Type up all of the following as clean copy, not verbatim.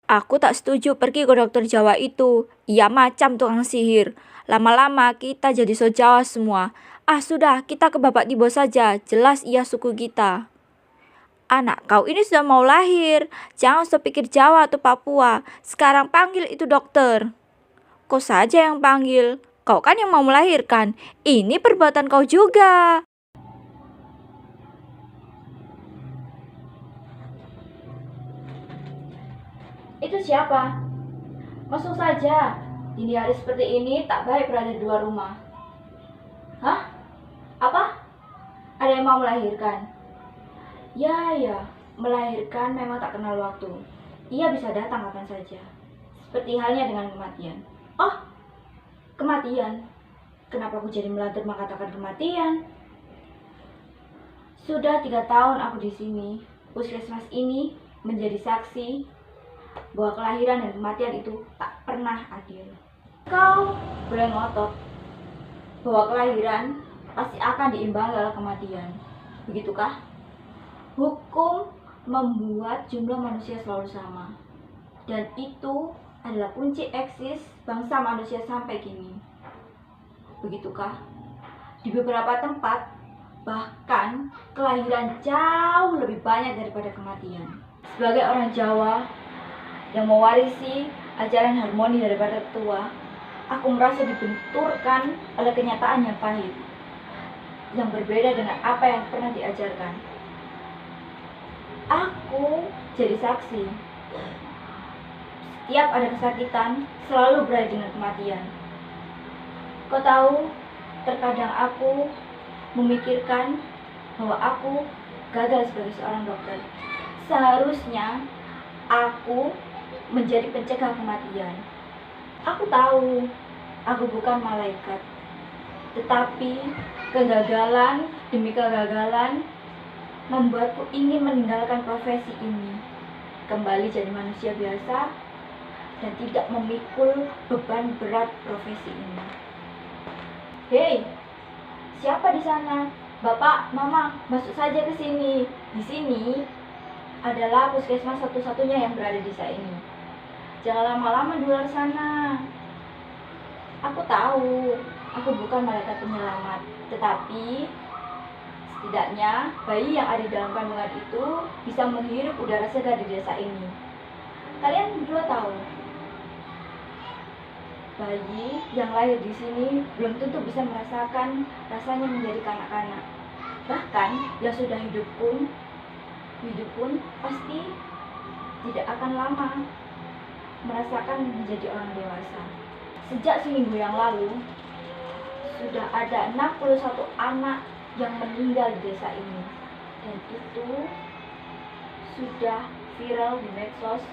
Aku tak setuju pergi ke dokter Jawa itu. Ia macam tukang sihir. Lama-lama kita jadi so Jawa semua. Ah sudah, kita ke Bapak Tibo saja. Jelas ia suku kita. Anak kau ini sudah mau lahir. Jangan sepikir Jawa atau Papua. Sekarang panggil itu dokter. Kau saja yang panggil. Kau kan yang mau melahirkan. Ini perbuatan kau juga. Itu siapa? Masuk saja. Dini hari seperti ini tak baik berada di luar rumah. Hah? Apa? Ada yang mau melahirkan? Ya, melahirkan memang tak kenal waktu. Ia bisa datang kapan saja. Seperti halnya dengan kematian. Oh, kematian. Kenapa aku jadi melantur mengatakan kematian? Sudah 3 tahun aku di sini. Puskesmas ini menjadi saksi bahwa kelahiran dan kematian itu tak pernah adil. Kau boleh ngotot bahwa kelahiran pasti akan diimbangi oleh kematian. Begitukah? Hukum membuat jumlah manusia selalu sama. Dan itu adalah kunci eksis bangsa manusia sampai kini. Begitukah? Di beberapa tempat, bahkan kelahiran jauh lebih banyak daripada kematian. Sebagai orang Jawa yang mewarisi ajaran harmoni daripada tua, aku merasa dibenturkan oleh kenyataan yang pahit, yang berbeda dengan apa yang pernah diajarkan. Aku jadi saksi. Setiap ada kesakitan, selalu berakhir dengan kematian. Kau tahu, terkadang aku memikirkan bahwa aku gagal sebagai seorang dokter. Seharusnya aku menjadi pencegah kematian. Aku tahu aku bukan malaikat, tetapi kegagalan demi kegagalan membuatku ingin meninggalkan profesi ini, kembali jadi manusia biasa dan tidak memikul beban berat profesi ini. Hei, siapa di sana? Bapak, Mama, masuk saja ke sini. Di sini adalah puskesmas satu-satunya yang berada di desa ini. Jangan lama-lama di luar sana. Aku tahu, aku bukan malaikat penyelamat, tetapi setidaknya bayi yang ada di dalam kandungan itu bisa menghirup udara segar di desa ini. Kalian berdua tahu, bayi yang lahir di sini belum tentu bisa merasakan rasanya menjadi kanak-kanak. Bahkan yang sudah hidup pun pasti tidak akan lama merasakan menjadi orang dewasa. Sejak seminggu yang lalu, sudah ada 61 anak yang meninggal di desa ini. Dan itu sudah viral di medsos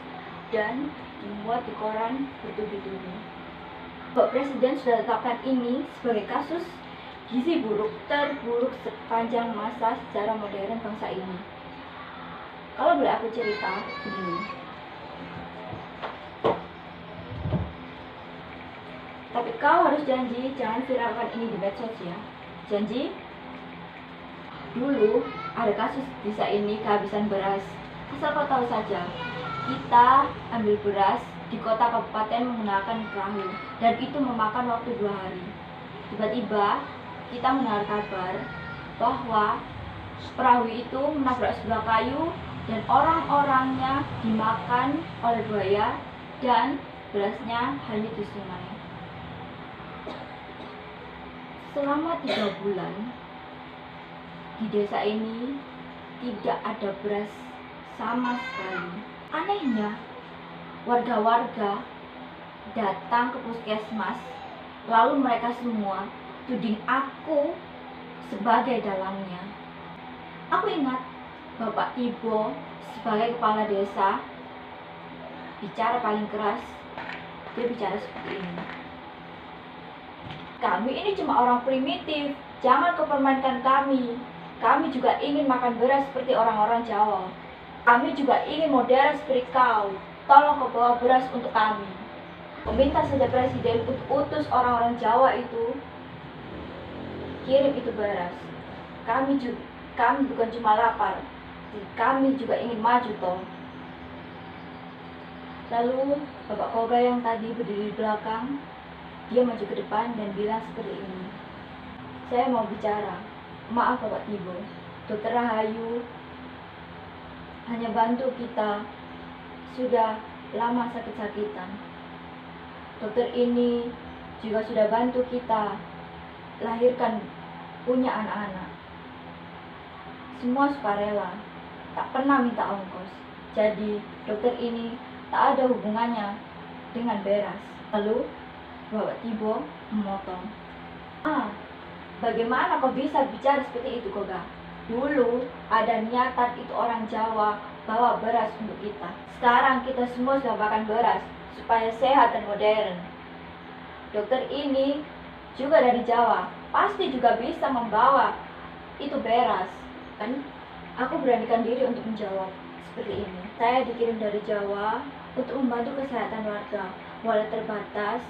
dan dimuat di koran bertubi-tubi. Bapak Presiden sudah tetapkan ini sebagai kasus gizi buruk terburuk sepanjang masa sejarah modern bangsa ini. Kalau boleh aku cerita begini. Tapi kau harus janji jangan viralkan ini di medsos ya. Janji? Dulu ada kasus di desa ini kehabisan beras. Asal kau tahu saja, kita ambil beras di kota kabupaten menggunakan perahu, dan itu memakan waktu 2 hari. Tiba-tiba kita mendengar kabar bahwa perahu itu menabrak sebuah kayu dan orang-orangnya dimakan oleh buaya dan berasnya hanyut di sungai. Selama 3 bulan di desa ini tidak ada beras sama sekali. Anehnya, warga-warga datang ke puskesmas, lalu mereka semua tuding aku sebagai dalangnya. Aku ingat Bapak Tibo sebagai kepala desa bicara paling keras. Dia bicara seperti ini. Kami ini cuma orang primitif, jangan kau permainkan kami. Kami juga ingin makan beras seperti orang-orang Jawa. Kami juga ingin modern seperti kau. Tolong kau bawa beras untuk kami. Meminta saja Presiden untuk utus orang-orang Jawa itu kirim itu beras. Kami bukan cuma lapar, kami juga ingin maju toh. Lalu Bapak Koga yang tadi berdiri di belakang, dia maju ke depan dan bilang seperti ini. Saya mau bicara. Maaf Bapak Tibo, Dokter Rahayu hanya bantu kita sudah lama sakit-sakitan. Dokter ini juga sudah bantu kita lahirkan punya anak-anak. Semua sukarela, tak pernah minta ongkos. Jadi dokter ini tak ada hubungannya dengan beras. Lalu Bapak Tibo memotong. Bagaimana kau bisa bicara seperti itu, Koga? Dulu ada niatan itu orang Jawa bawa beras untuk kita. Sekarang kita semua sudah makan beras supaya sehat dan modern. Dokter ini juga dari Jawa, pasti juga bisa membawa itu beras. Kan aku beranikan diri untuk menjawab seperti ini. Saya dikirim dari Jawa untuk membantu kesehatan warga, walau terbatas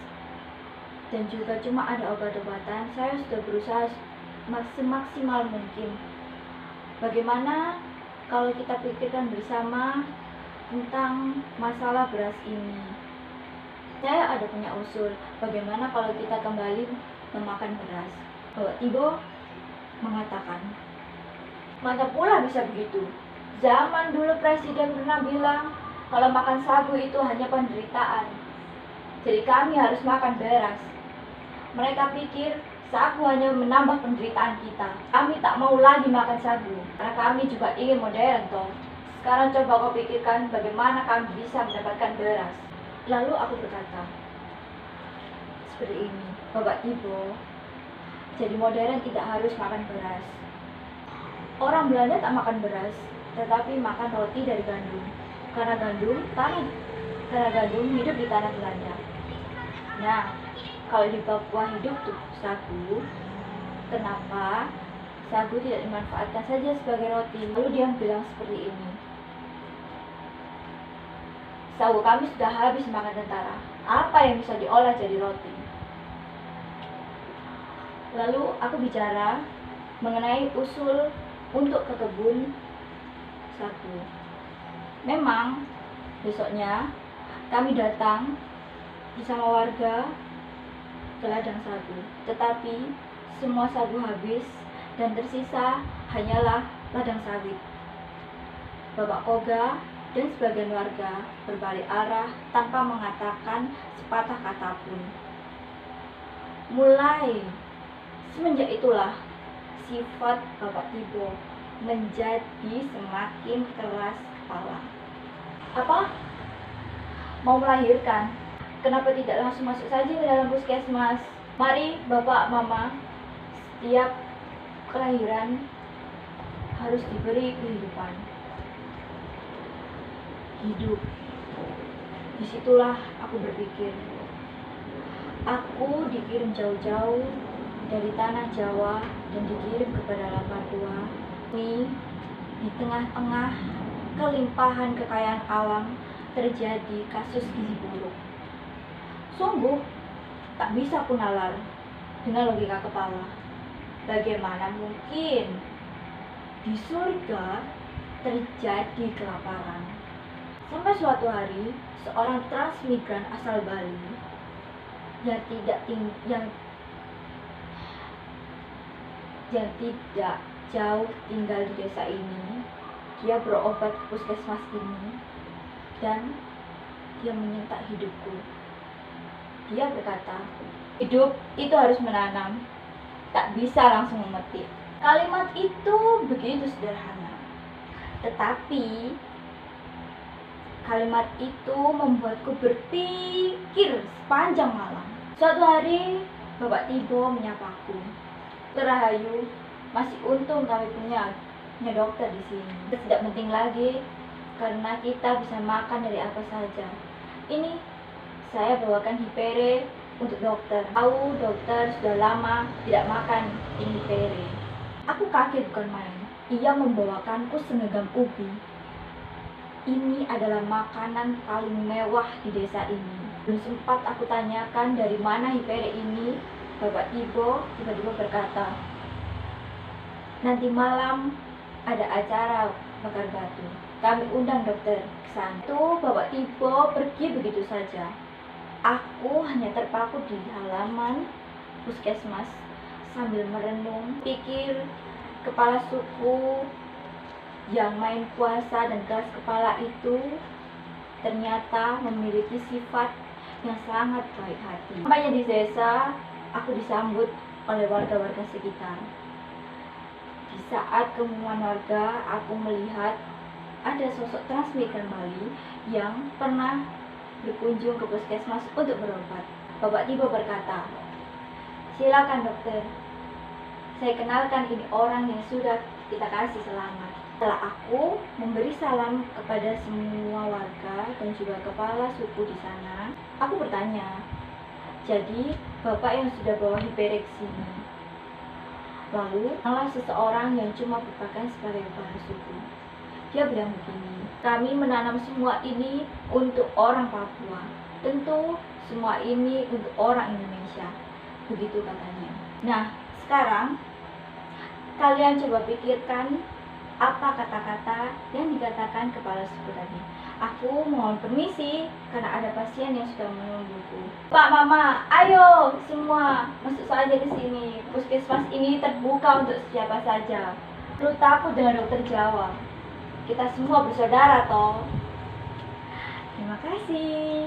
dan juga cuma ada obat-obatan. Saya sudah berusaha semaksimal mungkin. Bagaimana kalau kita pikirkan bersama tentang masalah beras ini? Saya ada punya usul, bagaimana kalau kita kembali memakan beras? Bapak Tibo mengatakan, mana pula bisa begitu? Zaman dulu presiden pernah bilang kalau makan sagu itu hanya penderitaan. Jadi kami harus makan beras. Mereka pikir sagu hanya menambah penderitaan kita. Kami tak mau lagi makan sagu, karena kami juga ingin modern toh. Sekarang coba kau pikirkan bagaimana kami bisa mendapatkan beras. Lalu aku berkata, seperti ini, Bapak Tibo, jadi modern tidak harus makan beras. Orang Belanda tak makan beras, tetapi makan roti dari gandum. Karena gandum hidup di tanah Belanda. Nah, kalau di Papua hidup tuh sagu, kenapa sagu tidak dimanfaatkan saja sebagai roti? Lalu dia bilang seperti ini, sagu kami sudah habis makan tentara, apa yang bisa diolah jadi roti? Lalu aku bicara mengenai usul untuk ke kebun sagu. Memang besoknya kami datang bersama warga ke ladang sagu, tetapi semua sagu habis dan tersisa hanyalah ladang sawit. Bapak Koga dan sebagian warga berbalik arah tanpa mengatakan sepatah kata pun. Mulai semenjak itulah sifat Bapak Tibo menjadi semakin keras kepala. Apa? Mau melahirkan? Kenapa tidak langsung masuk saja ke dalam puskesmas? Mari Bapak, Mama, setiap kelahiran harus diberi kehidupan. Hidup. Disitulah aku berpikir. Aku dikirim jauh-jauh dari tanah Jawa dan dikirim kepada Papua. Ini di tengah-tengah kelimpahan kekayaan alam terjadi kasus gizi buruk. Sungguh tak bisa ku nalar dengan logika kepala. Bagaimana mungkin di surga terjadi kelaparan? Sampai suatu hari seorang transmigran asal Bali yang tidak jauh tinggal di desa ini, dia berobat ke puskesmas ini dan dia menyentak hidupku. Dia berkata, hidup itu harus menanam, tak bisa langsung memetik. Kalimat itu begitu sederhana, tetapi kalimat itu membuatku berpikir sepanjang malam. Suatu hari Bapak Tibo menyapaku, Dokter Rahayu, masih untung kami punya dokter di sini. Tidak penting lagi karena kita bisa makan dari apa saja. Ini saya bawakan hipere untuk dokter. Tahu dokter sudah lama tidak makan ini hipere. Aku kaget bukan main. Ia membawakanku segenggam ubi. Ini adalah makanan paling mewah di desa ini. Belum sempat aku tanyakan dari mana hipere ini, Bapak Tibo tiba-tiba berkata, nanti malam ada acara bakar batu. Kami undang dokter ke sana. Itu Bapak Tibo pergi begitu saja. Aku hanya terpaku di halaman puskesmas sambil merenung, pikir kepala suku yang main kuasa dan keras kepala itu ternyata memiliki sifat yang sangat baik hati. Sampainya di desa, aku disambut oleh warga-warga sekitar. Di saat keumuman warga, aku melihat ada sosok transmigran Bali yang pernah berkunjung ke puskesmas untuk berobat. Bapak Tibo berkata, "Silakan dokter, saya kenalkan ini orang yang sudah kita kasih selamat." Setelah aku memberi salam kepada semua warga dan juga kepala suku di sana, aku bertanya, "Jadi Bapak yang sudah bawa hiperek sini?" Lalu malah seseorang yang cuma berpakaian sebagai kepala suku. Dia bilang begini, "Kami menanam semua ini untuk orang Papua. Tentu semua ini untuk orang Indonesia." Begitu katanya. Nah, sekarang kalian coba pikirkan apa kata-kata yang dikatakan kepala suku tadi. Aku mohon permisi karena ada pasien yang sudah menungguku. Pak, Mama, ayo semua masuk saja ke sini. Puskesmas ini terbuka untuk siapa saja. Perlu takut dengan dokter Jawa. Kita semua bersaudara toh. Terima kasih.